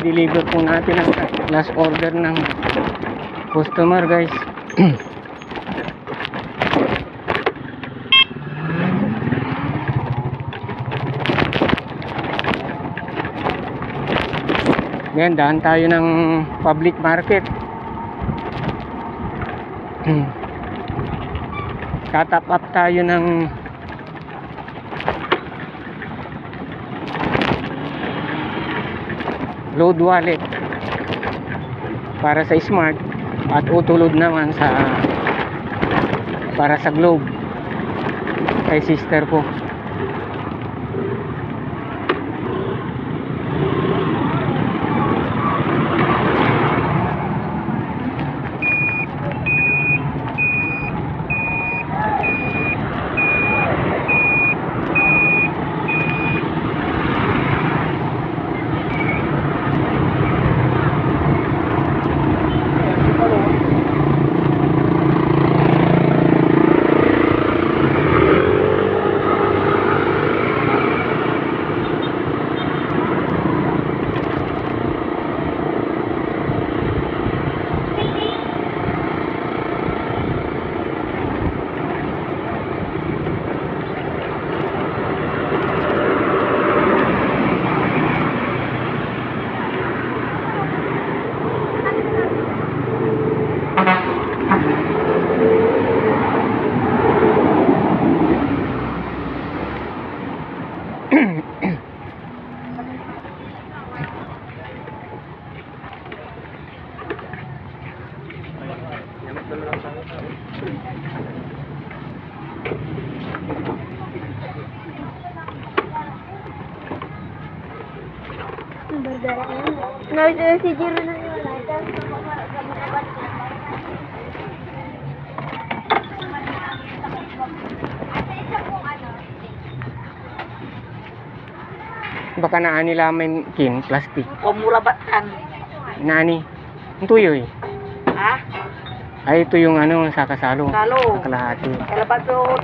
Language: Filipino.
i-deliver po natin ang last order ng customer, guys. Ngayon, daan tayo ng public market. Tatap up tayo ng load wallet para sa smart at auto load naman para sa globe kay sister ko. Si Jiro na baka naani lamin kin plastic Pamura batan. nani tuyo eh. Ha? Ay ito yung ano sa kasalo Salo. kalahati. Kalabat ko